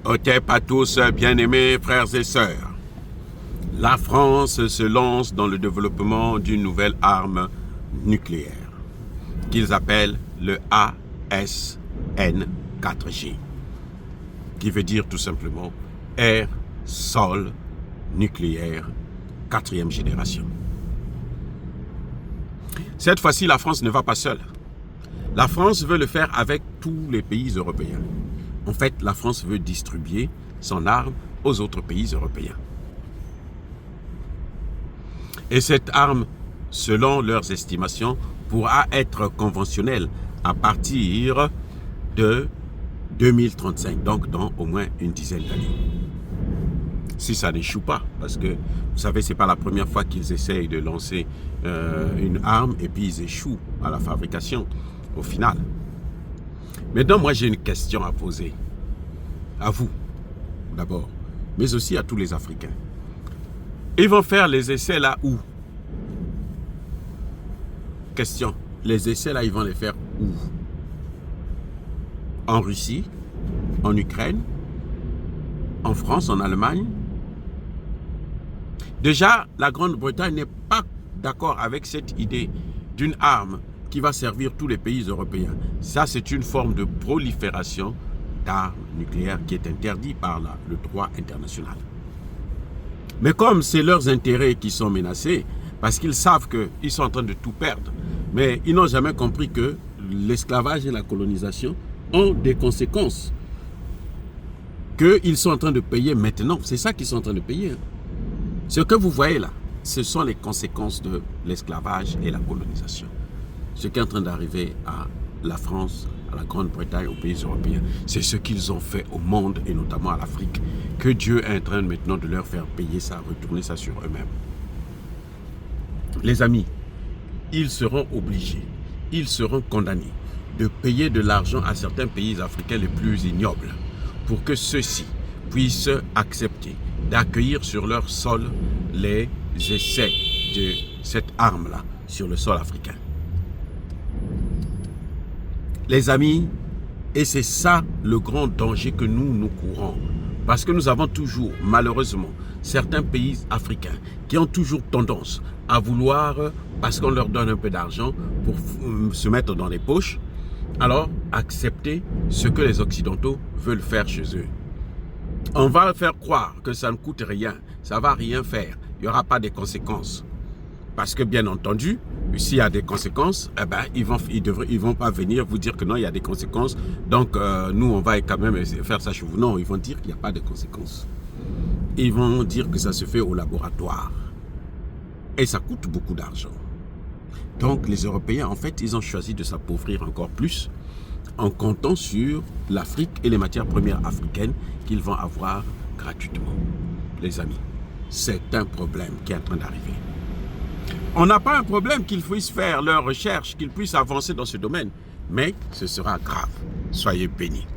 Otep à tous, bien-aimés frères et sœurs. La France se lance dans le développement d'une nouvelle arme nucléaire qu'ils appellent le ASN4J, qui veut dire tout simplement air, sol, nucléaire, 4e génération. Cette fois-ci, la France ne va pas seule. La France veut le faire avec tous les pays européens. En fait, la France veut distribuer son arme aux autres pays européens. Et cette arme, selon leurs estimations, pourra être conventionnelle à partir de 2035, donc dans au moins une dizaine d'années. Si ça n'échoue pas, parce que, vous savez, ce n'est pas la première fois qu'ils essayent de lancer une arme et puis ils échouent à la fabrication, au final. Maintenant, moi, j'ai une question à poser. À vous, d'abord, mais aussi à tous les Africains. Ils vont faire les essais là où? Question. Les essais là, ils vont les faire où? En Russie? En Ukraine? En France? En Allemagne? Déjà, la Grande-Bretagne n'est pas d'accord avec cette idée d'une arme qui va servir tous les pays européens. Ça, c'est une forme de prolifération d'armes nucléaires qui est interdite par le droit international. Mais comme c'est leurs intérêts qui sont menacés, parce qu'ils savent qu'ils sont en train de tout perdre, mais ils n'ont jamais compris que l'esclavage et la colonisation ont des conséquences qu'ils sont en train de payer maintenant. C'est ça qu'ils sont en train de payer. Ce que vous voyez là, ce sont les conséquences de l'esclavage et la colonisation. Ce qui est en train d'arriver à la France, à la Grande-Bretagne, aux pays européens, c'est ce qu'ils ont fait au monde et notamment à l'Afrique, que Dieu est en train maintenant de leur faire payer ça, retourner ça sur eux-mêmes. Les amis, ils seront obligés, ils seront condamnés de payer de l'argent à certains pays africains les plus ignobles pour que ceux-ci puissent accepter d'accueillir sur leur sol les essais de cette arme-là sur le sol africain. Les amis, et c'est ça le grand danger que nous courons. Parce que nous avons toujours, malheureusement, certains pays africains qui ont toujours tendance à vouloir, parce qu'on leur donne un peu d'argent pour se mettre dans les poches, alors accepter ce que les Occidentaux veulent faire chez eux. On va faire croire que ça ne coûte rien, ça ne va rien faire, il n'y aura pas de conséquences. Parce que bien entendu, s'il y a des conséquences, eh ben, ils vont pas venir vous dire que non, il y a des conséquences. Donc, nous, on va quand même faire ça chez vous. Non, ils vont dire qu'il n'y a pas de conséquences. Ils vont dire que ça se fait au laboratoire. Et ça coûte beaucoup d'argent. Donc, les Européens, en fait, ils ont choisi de s'appauvrir encore plus en comptant sur l'Afrique et les matières premières africaines qu'ils vont avoir gratuitement. Les amis, c'est un problème qui est en train d'arriver. On n'a pas un problème qu'ils puissent faire leurs recherches, qu'ils puissent avancer dans ce domaine, mais ce sera grave. Soyez bénis.